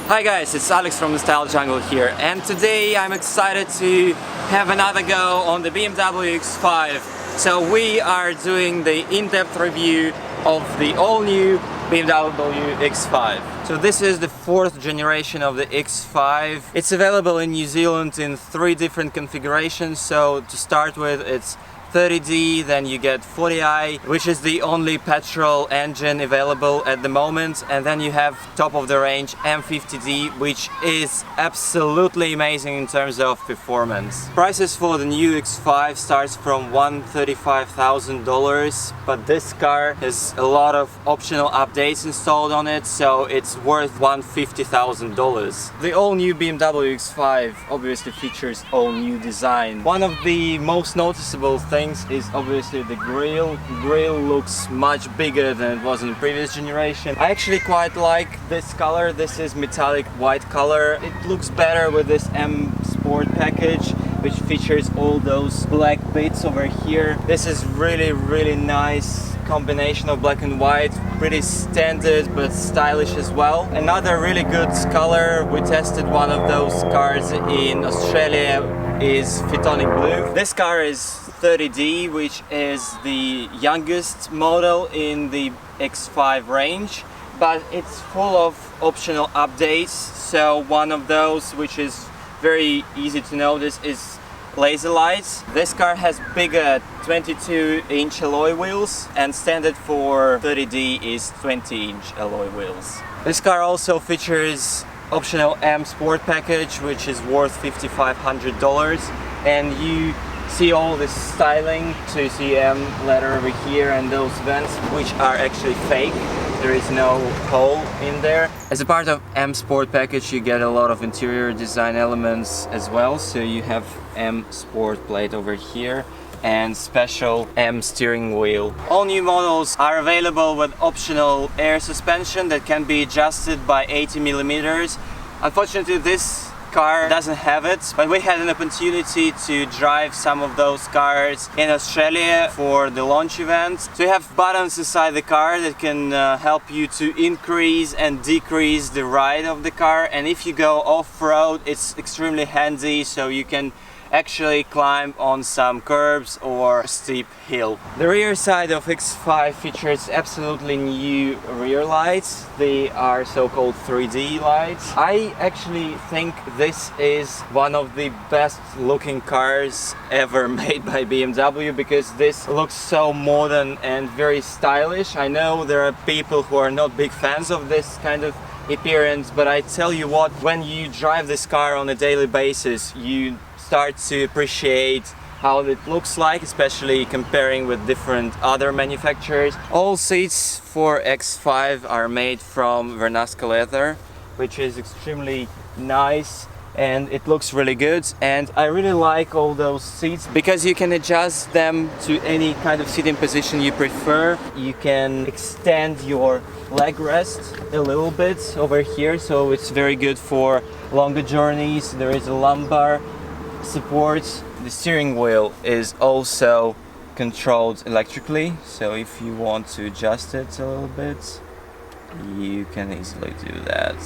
Hi guys, it's Alex from theStyleJungle here, and today I'm excited to have another go on the BMW X5. So we are doing the in-depth review of the all-new BMW X5. So this is the 4th generation of the X5. It's available in New Zealand in 3 different configurations. So to start with, it's 30D, then you get 40i, which is the only petrol engine available at the moment, and then you have top of the range M50D, which is absolutely amazing in terms of performance. Prices for the new X5 starts from $135,000, but this car has a lot of optional updates installed on it, so it's worth $150,000. The all-new BMW X5 obviously features all new design. One of the most noticeable things is obviously the grille. The grille looks much bigger than it was in the previous generation. I actually quite like this color. This is metallic white color. It looks better with this M Sport package, which features all those black bits over here. This is really nice combination of black and white, pretty standard but stylish as well. Another really good color, we tested one of those cars in Australia, is Photonic Blue. This car is 30D, which is the youngest model in the X5 range, but it's full of optional updates. So one of those, which is very easy to notice, is laser lights. This car has bigger 22-inch alloy wheels, and standard for 30D is 20-inch alloy wheels. This car also features optional M Sport package, which is worth $5,500, and you see all this styling. So you see M letter over here and those vents, which are actually fake. There is no hole in there. As a part of M Sport package, you get a lot of interior design elements as well. So you have M Sport plate over here and special M steering wheel. All new models are available with optional air suspension that can be adjusted by 80mm. Unfortunately, this car doesn't have it, but we had an opportunity to drive some of those cars in Australia for the launch event. So you have buttons inside the car that can help you to increase and decrease the ride of the car, and if you go off-road, it's extremely handy, so you can actually climb on some curbs or steep hill. The rear side of X5 features absolutely new rear lights. They are so-called 3D lights. I actually think this is one of the best looking cars ever made by BMW, because this looks so modern and very stylish. I know there are people who are not big fans of this kind of appearance, but I tell you what, when you drive this car on a daily basis, you start to appreciate how it looks like, especially comparing with different other manufacturers. All seats for X5 are made from Vernasca leather, which is extremely nice and it looks really good. And I really like all those seats because you can adjust them to any kind of sitting position you prefer. You can extend your leg rest a little bit over here, so it's very good for longer journeys. There is a lumbar support. The steering wheel is also controlled electrically, so if you want to adjust it a little bit, you can easily do that.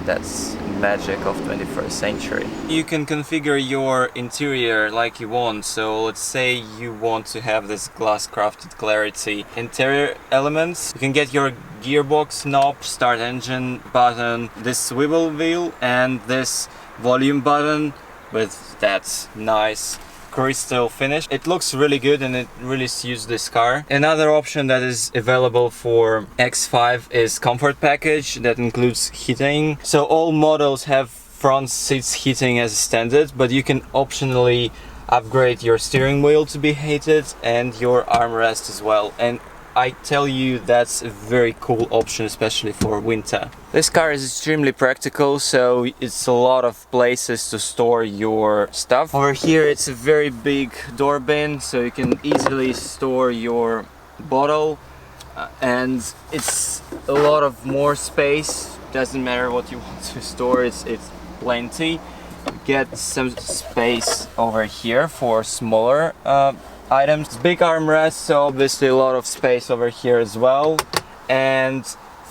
That's magic of 21st century. You can configure your interior like you want. So let's say you want to have this glass crafted clarity interior elements. You can get your gearbox knob, start engine button, this swivel wheel, and this volume button with that nice crystal finish. It looks really good and it really suits this car. Another option that is available for X5 is comfort package that includes heating. So all models have front seats heating as standard, but you can optionally upgrade your steering wheel to be heated and your armrest as well. And I tell you, that's a very cool option, especially for winter. This car is extremely practical, so it's a lot of places to store your stuff. Over here it's a very big door bin, so you can easily store your bottle, and it's a lot of more space. Doesn't matter what you want to store, it's plenty. Get some space over here for smaller items. Big armrest, so obviously a lot of space over here as well. And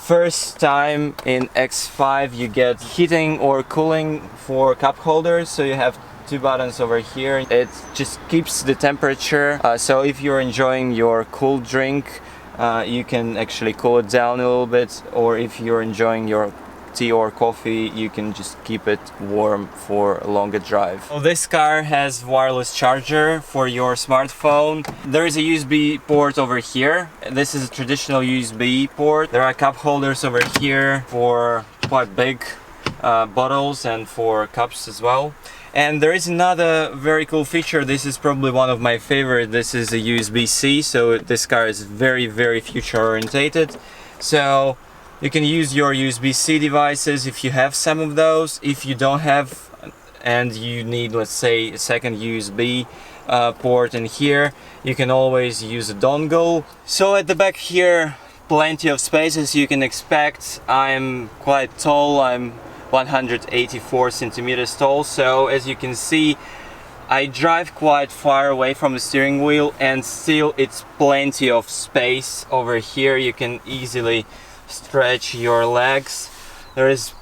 first time in X5 you get heating or cooling for cup holders, so you have two buttons over here. It just keeps the temperature, so if you're enjoying your cool drink, you can actually cool it down a little bit, or if you're enjoying your tea or coffee, you can just keep it warm for a longer drive. So this car has wireless charger for your smartphone. There is a USB port over here. This is a traditional USB port. There are cup holders over here for quite big bottles and for cups as well. And there is another very cool feature. This is probably one of my favorite. This is a USB-C, so this car is very future orientated. So you can use your USB-C devices if you have some of those. If you don't have and you need, let's say, a second USB port in here, you can always use a dongle. So at the back here, plenty of space as you can expect. I'm quite tall. I'm 184 centimeters tall, so as you can see, I drive quite far away from the steering wheel, and still it's plenty of space over here. You can easily stretch your legs. There is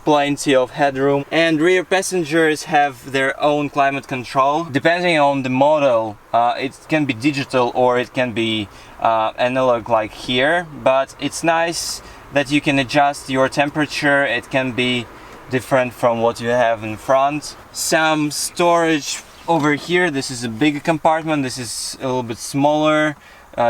plenty of headroom, and rear passengers have their own climate control. Depending on the model, it can be digital or it can be analog like here, but it's nice that you can adjust your temperature. It can be different from what you have in front. Some storage over here. This is a bigger compartment. This is a little bit smaller,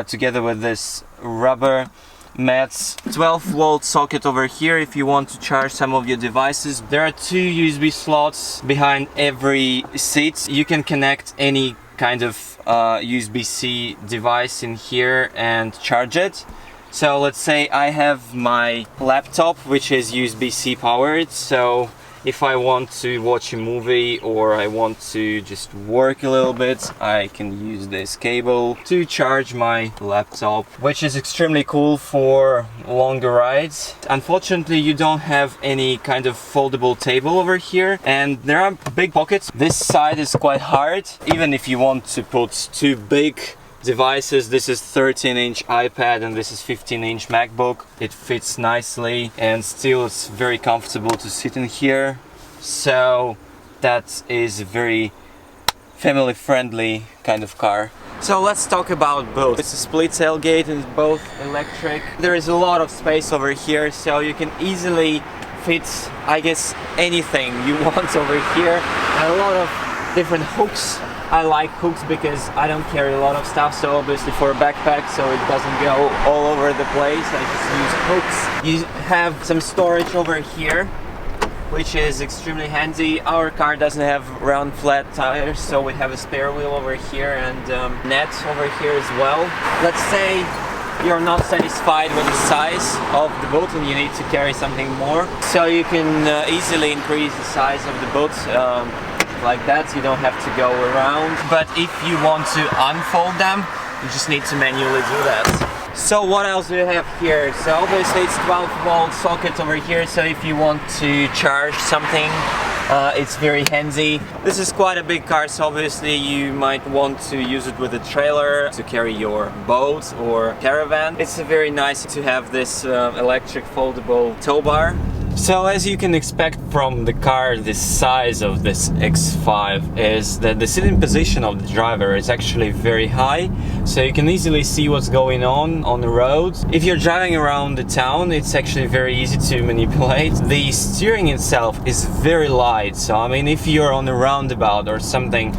together with this rubber mats. 12-volt socket over here if you want to charge some of your devices. There are two USB slots behind every seat. You can connect any kind of USB-C device in here and charge it. So let's say I have my laptop, which is USB-C powered, so if I want to watch a movie or I want to just work a little bit, I can use this cable to charge my laptop, which is extremely cool for longer rides. Unfortunately, you don't have any kind of foldable table over here, and there are big pockets. This side is quite hard, even if you want to put two big devices. This is 13-inch iPad and this is 15-inch MacBook. It fits nicely, and still it's very comfortable to sit in here. So that is a very family-friendly kind of car. So let's talk about both. It's a split tailgate and it's both electric. There is a lot of space over here, so you can easily fit, I guess, anything you want over here. And a lot of different hooks. I like hooks because I don't carry a lot of stuff, so obviously for a backpack, so it doesn't go all over the place, I just use hooks. You have some storage over here, which is extremely handy. Our car doesn't have round flat tires, so we have a spare wheel over here and net over here as well. Let's say you're not satisfied with the size of the boot and you need to carry something more, so you can easily increase the size of the boot like that. You don't have to go around, but if you want to unfold them, you just need to manually do that. So what else do you have here? So obviously it's 12-volt socket over here, so if you want to charge something, it's very handy. This is quite a big car, so obviously you might want to use it with a trailer to carry your boat or caravan. It's very nice to have this electric foldable tow bar. So as you can expect from the car, the size of this X5 is that the sitting position of the driver is actually very high, so you can easily see what's going on the road. If you're driving around the town, it's actually very easy to manipulate. The steering itself is very light, so I mean, if you're on a roundabout or something,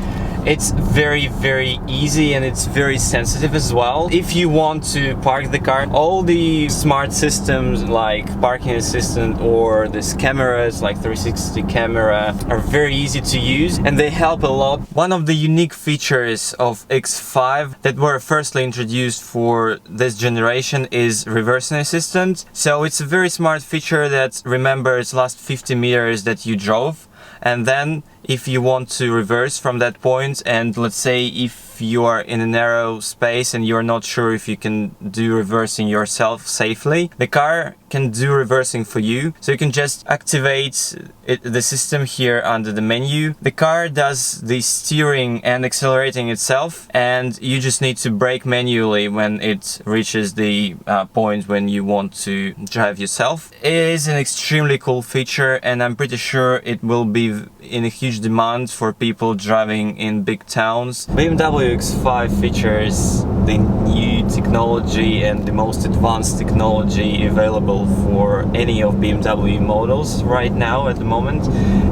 it's very easy, and it's very sensitive as well. If you want to park the car, all the smart systems like parking assistant or this cameras like 360 camera are very easy to use, and they help a lot. One of the unique features of X5 that were firstly introduced for this generation is reversing assistant. So it's a very smart feature that remembers last 50 meters that you drove, and then if you want to reverse from that point, and let's say if you are in a narrow space and you're not sure if you can do reversing yourself safely, the car can do reversing for you. So you can just activate the system here under the menu. The car does the steering and accelerating itself, and you just need to brake manually when it reaches the point when you want to drive yourself. It is an extremely cool feature, and I'm pretty sure it will be in a huge demand for people driving in big towns. BMW X5 features the new technology and the most advanced technology available for any of BMW models right now at the moment,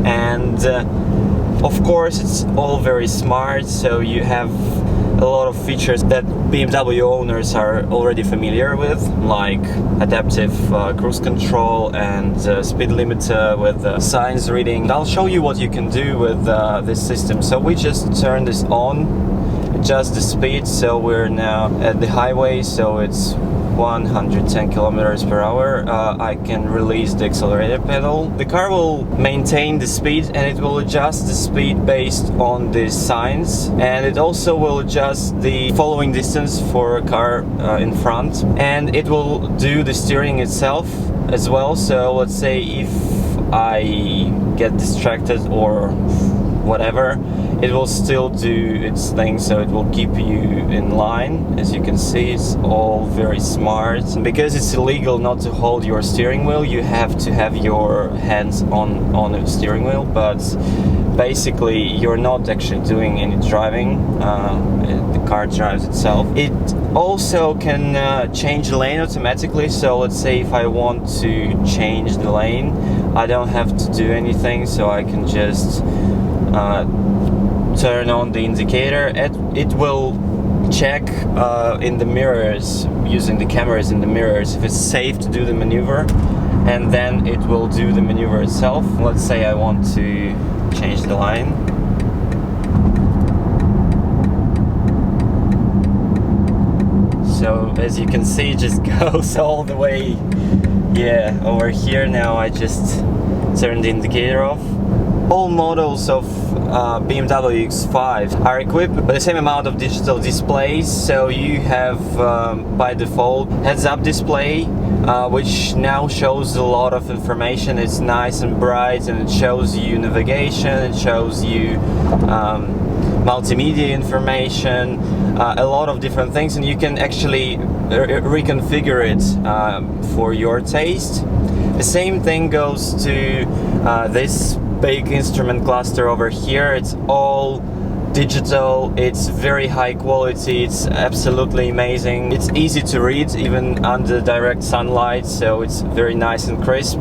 and of course it's all very smart, so you have a lot of features that BMW owners are already familiar with, like adaptive cruise control and speed limiter with signs reading. I'll show you what you can do with this system. So we just turn this on, adjust the speed, so we're now at the highway, so it's 110 kilometers per hour. I can release the accelerator pedal. The car will maintain the speed, and it will adjust the speed based on the signs, and it also will adjust the following distance for a car in front, and it will do the steering itself as well. So let's say if I get distracted or whatever, it will still do its thing, so it will keep you in line. As you can see, it's all very smart. Because it's illegal not to hold your steering wheel, you have to have your hands on the steering wheel, but basically you're not actually doing any driving. The car drives itself. It also can change the lane automatically, so let's say if I want to change the lane, I don't have to do anything, so I can just turn on the indicator. It will check in the mirrors, using the cameras in the mirrors, if it's safe to do the maneuver, and then it will do the maneuver itself. Let's say I want to change the line. So as you can see, it just goes all the way, yeah, over here. Now I just turn the indicator off. All models of BMW X5 are equipped with the same amount of digital displays, so you have by default heads-up display, which now shows a lot of information. It's nice and bright, and it shows you navigation, it shows you multimedia information, a lot of different things, and you can actually reconfigure it for your taste. The same thing goes to this big instrument cluster over here. It's all digital, it's very high quality, it's absolutely amazing. It's easy to read even under direct sunlight, so it's very nice and crisp.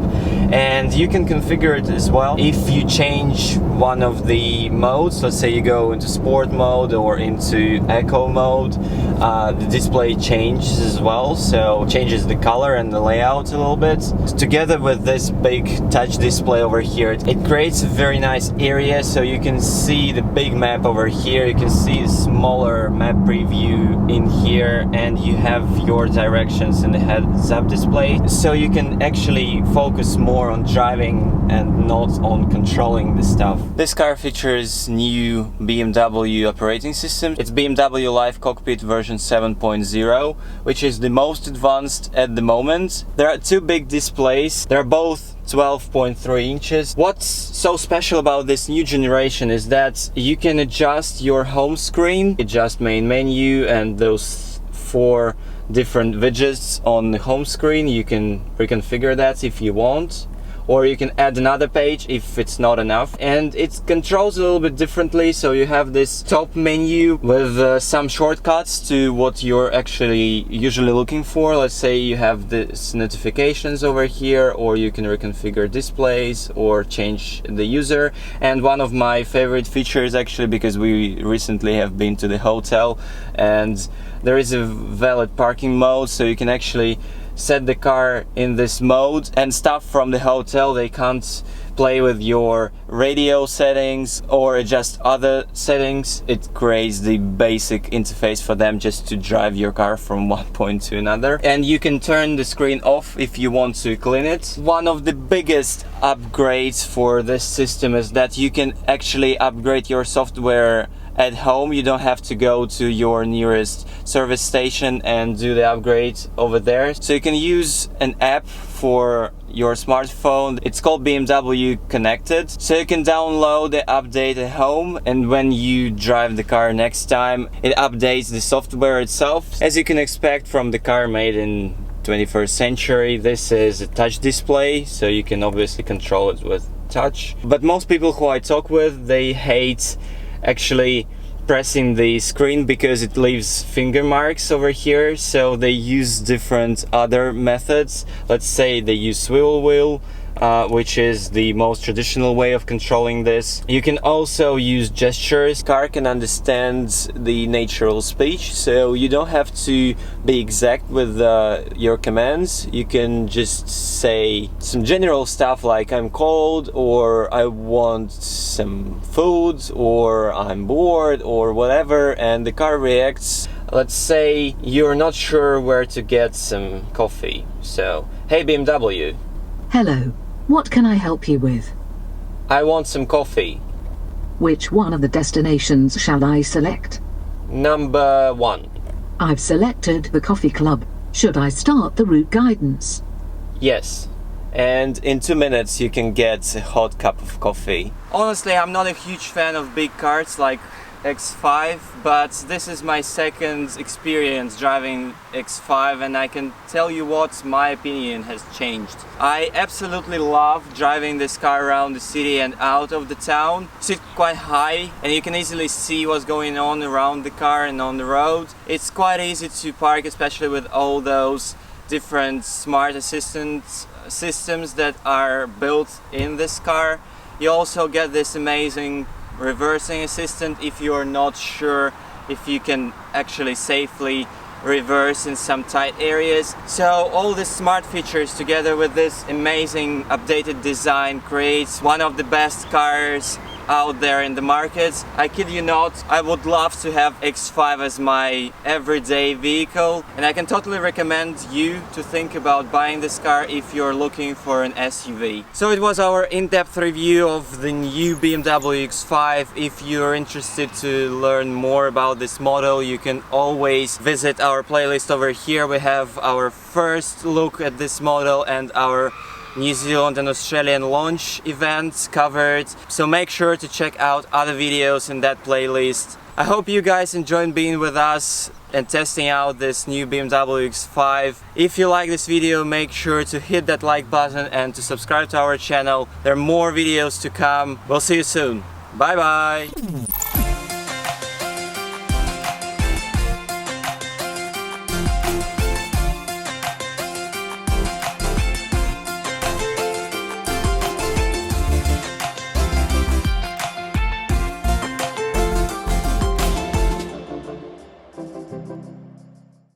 And you can configure it as well. If you change one of the modes, let's say you go into sport mode or into eco mode, the display changes as well, so changes the color and the layout a little bit. Together with this big touch display over here, it creates a very nice area, so you can see the big map over here, you can see a smaller map preview in here, and you have your directions in the heads-up display, so you can actually focus more on driving and not on controlling the stuff. This car features new BMW operating system. It's BMW Life Cockpit version 7.0, which is the most advanced at the moment. There are two big displays. They're both 12.3 inches. What's so special about this new generation is that you can adjust your home screen, adjust main menu, and those 4 different widgets on the home screen. You can reconfigure that if you want, or you can add another page if it's not enough, and it controls a little bit differently. So you have this top menu with some shortcuts to what you're actually usually looking for. Let's say you have this notifications over here, or you can reconfigure displays or change the user. And one of my favorite features, actually, because we recently have been to the hotel and there is a valid parking mode, so you can actually set the car in this mode, and stuff from the hotel. They can't play with your radio settings or adjust other settings. It creates the basic interface for them just to drive your car from one point to another. And you can turn the screen off if you want to clean it. One of the biggest upgrades for this system is that you can actually upgrade your software at home. You don't have to go to your nearest service station and do the upgrade over there. So you can use an app for your smartphone. It's called BMW Connected. So you can download the update at home, and when you drive the car next time, it updates the software itself. As you can expect from the car made in 21st century, this is a touch display, so you can obviously control it with touch. But most people who I talk with, they hate actually pressing the screen because it leaves finger marks over here, so they use different other methods. Let's say they use swivel wheel, which is the most traditional way of controlling this. You can also use gestures. Car can understand the natural speech, so you don't have to be exact with your commands. You can just say some general stuff like I'm cold, or I want some food, or I'm bored, or whatever, and the car reacts. Let's say you're not sure where to get some coffee, so hey BMW. Hello. What can I help you with? I want some coffee. Which one of the destinations shall I select? Number 1. I've selected the coffee club. Should I start the route guidance? Yes. And in 2 minutes you can get a hot cup of coffee. Honestly, I'm not a huge fan of big cars like X5, but this is my second experience driving X5, and I can tell you what, my opinion has changed. I absolutely love driving this car around the city and out of the town. It's quite high and you can easily see what's going on around the car and on the road. It's quite easy to park, especially with all those different smart assistant systems that are built in this car. You also get this amazing reversing assistant if you're not sure if you can actually safely reverse in some tight areas. So all these smart features together with this amazing updated design creates one of the best cars out there in the market. I kid you not, I would love to have X5 as my everyday vehicle, and I can totally recommend you to think about buying this car if you're looking for an SUV. So it was our in-depth review of the new BMW X5. If you're interested to learn more about this model, you can always visit our playlist over here. We have our first look at this model and our New Zealand and Australian launch events covered, so make sure to check out other videos in that playlist. I hope you guys enjoyed being with us and testing out this new BMW X5. If you like this video, make sure to hit that like button and to subscribe to our channel. There are more videos to come. We'll see you soon. Bye bye!